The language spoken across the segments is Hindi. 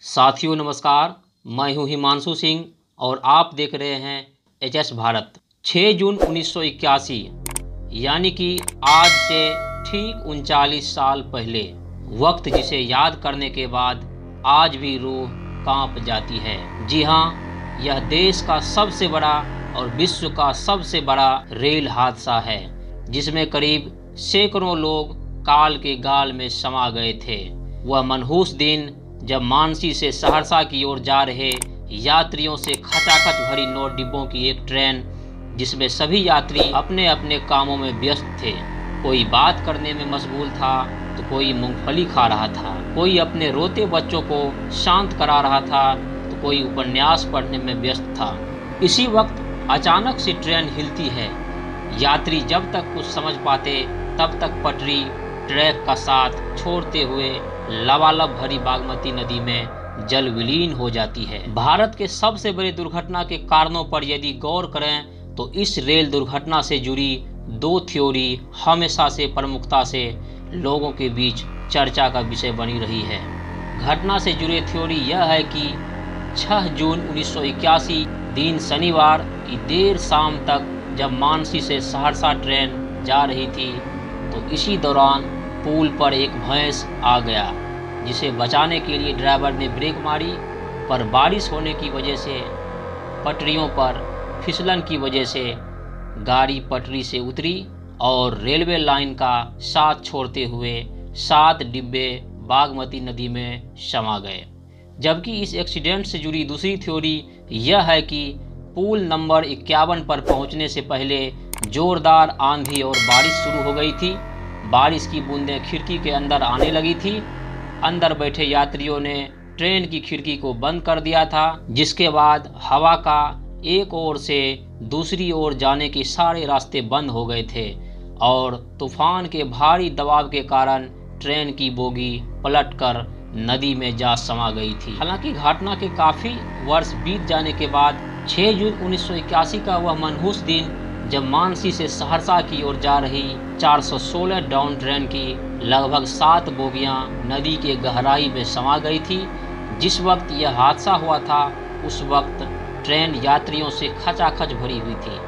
साथियों नमस्कार, मैं हूं हिमांशु सिंह और आप देख रहे हैं एचएस भारत। 6 जून 1981 यानी कि आज से ठीक 39 साल पहले, वक्त जिसे याद करने के बाद आज भी रूह कांप जाती है। जी हाँ, यह देश का सबसे बड़ा और विश्व का सबसे बड़ा रेल हादसा है, जिसमें करीब सैकड़ों लोग काल के गाल में समा गए थे। वह मनहूस दिन जब मानसी से सहरसा की ओर जा रहे यात्रियों से खचाखच भरी 9 डिब्बों की एक ट्रेन, जिसमें सभी यात्री अपने अपने कामों में व्यस्त थे। कोई बात करने में मशगूल था तो कोई मूंगफली खा रहा था, कोई अपने रोते बच्चों को शांत करा रहा था तो कोई उपन्यास पढ़ने में व्यस्त था। इसी वक्त अचानक से ट्रेन हिलती है। यात्री जब तक कुछ समझ पाते तब तक पटरी ट्रैक का साथ छोड़ते हुए लबालब भरी बागमती नदी में जल विलीन हो जाती है। भारत के सबसे बड़ी दुर्घटना के कारणों पर यदि गौर करें तो इस रेल दुर्घटना से जुड़ी 2 थ्योरी हमेशा से प्रमुखता से लोगों के बीच चर्चा का विषय बनी रही है। घटना से जुड़े थ्योरी यह है कि 6 जून 1981 दिन शनिवार की देर शाम तक जब मानसी से सहरसा ट्रेन जा रही थी तो इसी दौरान पुल पर एक भैंस आ गया, जिसे बचाने के लिए ड्राइवर ने ब्रेक मारी, पर बारिश होने की वजह से पटरियों पर फिसलन की वजह से गाड़ी पटरी से उतरी और रेलवे लाइन का साथ छोड़ते हुए 7 डिब्बे बागमती नदी में समा गए। जबकि इस एक्सीडेंट से जुड़ी दूसरी थ्योरी यह है कि पुल नंबर 51 पर पहुंचने से पहले जोरदार आंधी और बारिश शुरू हो गई थी। बारिश की बूंदें खिड़की के अंदर आने लगी थी। अंदर बैठे यात्रियों ने ट्रेन की खिड़की को बंद कर दिया था, जिसके बाद हवा का एक ओर से दूसरी ओर जाने के सारे रास्ते बंद हो गए थे और तूफान के भारी दबाव के कारण ट्रेन की बोगी पलटकर नदी में जा समा गई थी। हालांकि घटना के काफ़ी वर्ष बीत जाने के बाद 6 जून 1981 का वह मनहूस दिन जब मानसी से सहरसा की ओर जा रही 416 डाउन ट्रेन की लगभग 7 बोगियां नदी के गहराई में समा गई थी। जिस वक्त यह हादसा हुआ था उस वक्त ट्रेन यात्रियों से खचाखच भरी हुई थी।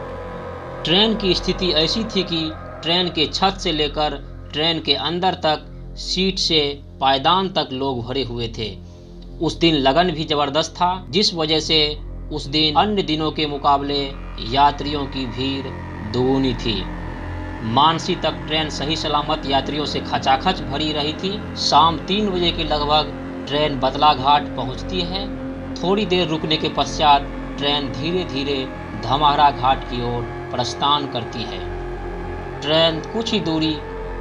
ट्रेन की स्थिति ऐसी थी कि ट्रेन के छत से लेकर ट्रेन के अंदर तक सीट से पायदान तक लोग भरे हुए थे। उस दिन लगन भी जबरदस्त था, जिस वजह से उस दिन अन्य दिनों के मुकाबले यात्रियों की भीड़ दोगुनी थी। मानसी तक ट्रेन सही सलामत यात्रियों से खचाखच भरी रही थी। शाम 3 बजे के लगभग ट्रेन बतला घाट पहुंचती है। थोड़ी देर रुकने के पश्चात ट्रेन धीरे धीरे धमारा घाट की ओर प्रस्थान करती है। ट्रेन कुछ ही दूरी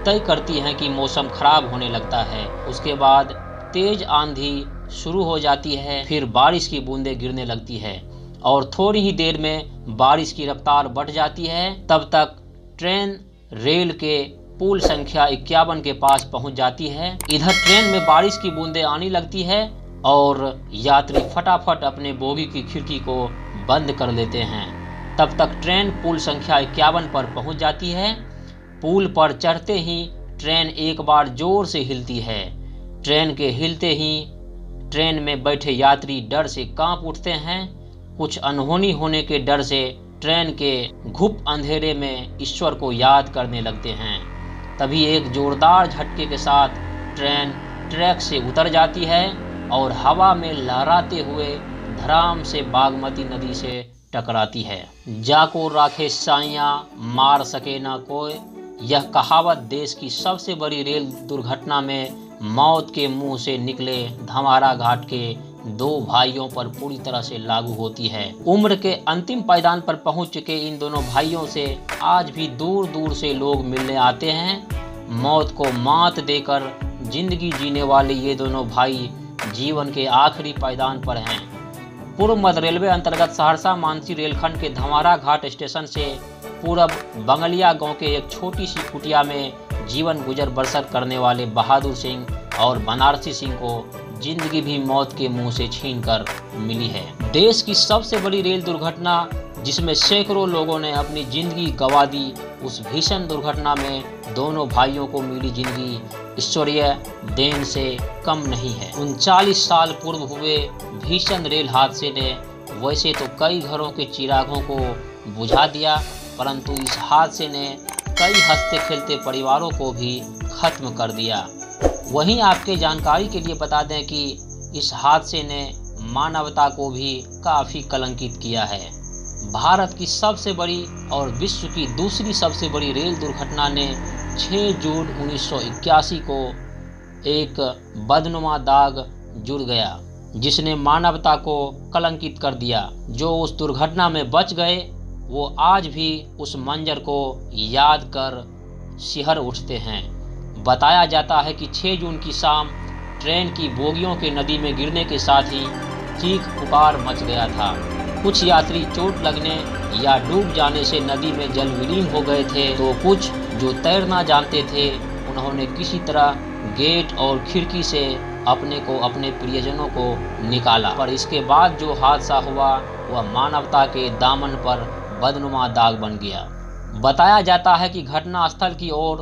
तय करती है कि मौसम खराब होने लगता है। उसके बाद तेज आंधी शुरू हो जाती है, फिर बारिश की बूंदें गिरने लगती है और थोड़ी ही देर में बारिश की रफ्तार बढ़ जाती है। तब तक ट्रेन रेल के पुल संख्या 51 के पास पहुंच जाती है। इधर ट्रेन में बारिश की बूंदें आने लगती है और यात्री फटाफट अपने बोगी की खिड़की को बंद कर लेते हैं। तब तक ट्रेन पुल संख्या 51 पर पहुंच जाती है। पुल पर चढ़ते ही ट्रेन एक बार जोर से हिलती है। ट्रेन के हिलते ही ट्रेन में बैठे यात्री डर से कांप उठते हैं। कुछ अनहोनी होने के डर से ट्रेन के घुप अंधेरे में ईश्वर को याद करने लगते हैं। तभी एक जोरदार झटके के साथ ट्रेन ट्रैक से उतर जाती है और हवा में लहराते हुए धड़ाम से बागमती नदी से टकराती है। जाको राखे साइयां मार सके ना कोई, यह कहावत देश की सबसे बड़ी रेल दुर्घटना में मौत के मुंह से निकले धमारा घाट के 2 भाइयों पर पूरी तरह से लागू होती है। उम्र के अंतिम पायदान पर पहुंच चुके इन दोनों भाइयों से आज भी दूर दूर से लोग मिलने आते हैं। मौत को मात देकर जिंदगी जीने वाले ये दोनों भाई जीवन के आखिरी पायदान पर हैं। पूर्व मध्य रेलवे अंतर्गत सहरसा मानसी रेलखंड के धमारा घाट स्टेशन से पूरब बंगलिया गांव के एक छोटी सी कुटिया में जीवन गुजर बसर करने वाले बहादुर सिंह और बनारसी सिंह को जिंदगी भी मौत के मुंह से छीनकर मिली है। देश की सबसे बड़ी रेल दुर्घटना जिसमें सैकड़ों लोगों ने अपनी जिंदगी गंवा दी, उस भीषण दुर्घटना में दोनों भाइयों को मिली जिंदगी ईश्वरीय देन से कम नहीं है। 39 साल पूर्व हुए भीषण रेल हादसे ने वैसे तो कई घरों के चिरागों को बुझा दिया, परंतु इस हादसे ने कई हंसते खेलते परिवारों को भी खत्म कर दिया। वहीं आपके जानकारी के लिए बता दें कि इस हादसे ने मानवता को भी काफ़ी कलंकित किया है। भारत की सबसे बड़ी और विश्व की दूसरी सबसे बड़ी रेल दुर्घटना ने 6 जून 1981 को एक बदनुमा दाग जुड़ गया, जिसने मानवता को कलंकित कर दिया। जो उस दुर्घटना में बच गए वो आज भी उस मंजर को याद कर सिहर उठते हैं। बताया जाता है कि 6 जून की शाम ट्रेन की बोगियों के नदी में गिरने के साथ ही चीख पुकार मच गया था। कुछ यात्री चोट लगने या डूब जाने से नदी में जल विलीन हो गए थे, तो कुछ जो तैरना जानते थे उन्होंने किसी तरह गेट और खिड़की से अपने को अपने प्रियजनों को निकाला। पर इसके बाद जो हादसा हुआ वह मानवता के दामन पर बदनुमा दाग बन गया। बताया जाता है कि घटना स्थल की ओर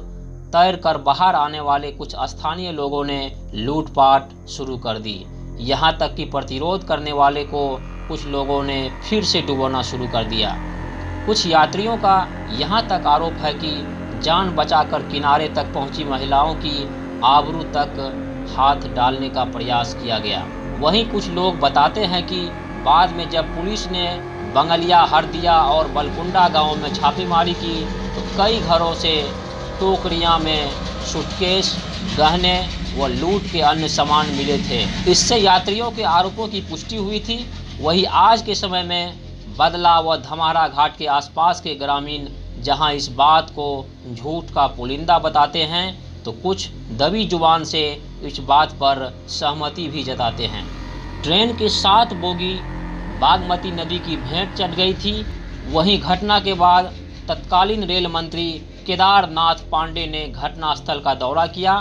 तैरकर बाहर आने वाले कुछ स्थानीय लोगों ने लूटपाट शुरू कर दी। यहाँ तक कि प्रतिरोध करने वाले को कुछ लोगों ने फिर से डुबोना शुरू कर दिया। कुछ यात्रियों का यहाँ तक आरोप है कि जान बचाकर किनारे तक पहुँची महिलाओं की आबरू तक हाथ डालने का प्रयास किया गया। वहीं कुछ लोग बताते हैं कि बाद में जब पुलिस ने बंगलिया, हरदिया और बलकुंडा गांव में छापेमारी की तो कई घरों से टोकरियां में सूटकेस, गहने व लूट के अन्य सामान मिले थे। इससे यात्रियों के आरोपों की पुष्टि हुई थी। वही आज के समय में बदला व धमारा घाट के आसपास के ग्रामीण जहां इस बात को झूठ का पुलिंदा बताते हैं, तो कुछ दबी जुबान से इस बात पर सहमति भी जताते हैं। ट्रेन के 7 बोगी बागमती नदी की भेंट चढ़ गई थी। वहीं घटना के बाद तत्कालीन रेल मंत्री केदारनाथ पांडे ने घटनास्थल का दौरा किया।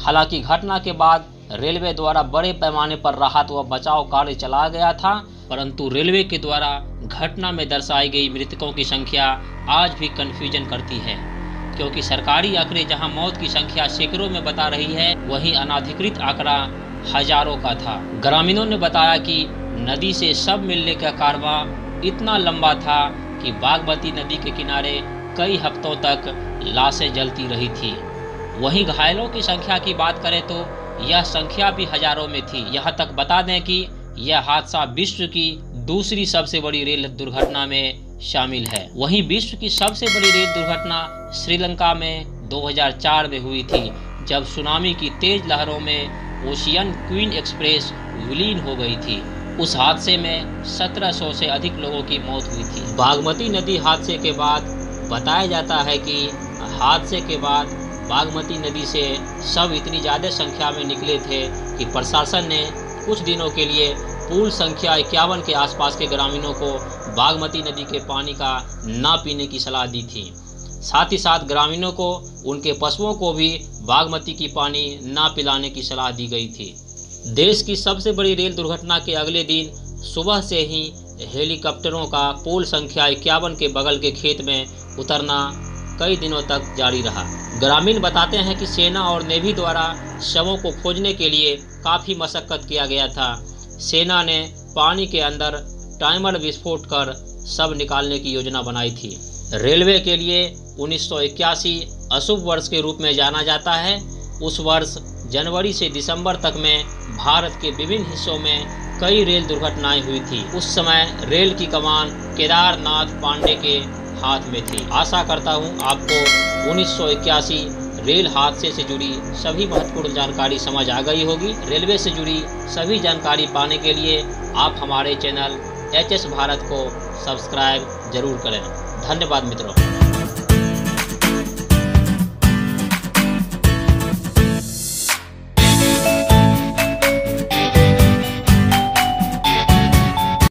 हालांकि घटना के बाद रेलवे द्वारा बड़े पैमाने पर राहत व बचाव कार्य चलाया गया था, परंतु रेलवे के द्वारा घटना में दर्शाई गई मृतकों की संख्या आज भी कन्फ्यूजन करती है, क्योंकि सरकारी आंकड़े जहां मौत की संख्या सैकड़ों में बता रही है, वहीं अनाधिकृत आंकड़ा हजारों का था। ग्रामीणों ने बताया कि नदी से शव मिलने का कारवां इतना लंबा था कि बागमती नदी के किनारे कई हफ्तों तक लाशें जलती रही थी। वहीं घायलों की संख्या की बात करें तो यह संख्या भी हजारों में थी। यहाँ तक बता दें कि यह हादसा विश्व की दूसरी सबसे बड़ी रेल दुर्घटना में शामिल है। वहीं विश्व की सबसे बड़ी रेल दुर्घटना श्रीलंका में 2004 में हुई थी, जब सुनामी की तेज लहरों में ओशियन क्वीन एक्सप्रेस विलीन हो गई थी। उस हादसे में 1700 से अधिक लोगों की मौत हुई थी। बागमती नदी हादसे के बाद बताया जाता है कि हादसे के बाद बागमती नदी से शव इतनी ज़्यादा संख्या में निकले थे कि प्रशासन ने कुछ दिनों के लिए पूल संख्या 51 के आसपास के ग्रामीणों को बागमती नदी के पानी का ना पीने की सलाह दी थी। साथ ही साथ ग्रामीणों को उनके पशुओं को भी बागमती की पानी ना पिलाने की सलाह दी गई थी। देश की सबसे बड़ी रेल दुर्घटना के अगले दिन सुबह से ही हेलीकॉप्टरों का पूल संख्या 51 के बगल के खेत में उतरना कई दिनों तक जारी रहा। ग्रामीण बताते हैं कि सेना और नेवी द्वारा शवों को खोजने के लिए काफ़ी मशक्कत किया गया था। सेना ने पानी के अंदर टाइमर विस्फोट कर शव निकालने की योजना बनाई थी। रेलवे के लिए 1981 अशुभ वर्ष के रूप में जाना जाता है। उस वर्ष जनवरी से दिसंबर तक में भारत के विभिन्न हिस्सों में कई रेल दुर्घटनाएं हुई थी। उस समय रेल की कमान केदारनाथ पांडे के हाथ में थी। आशा करता हूं आपको 1981 रेल हादसे से जुड़ी सभी महत्वपूर्ण जानकारी समझ आ गई होगी। रेलवे से जुड़ी सभी जानकारी पाने के लिए आप हमारे चैनल HS भारत को सब्सक्राइब जरूर करें। धन्यवाद मित्रों।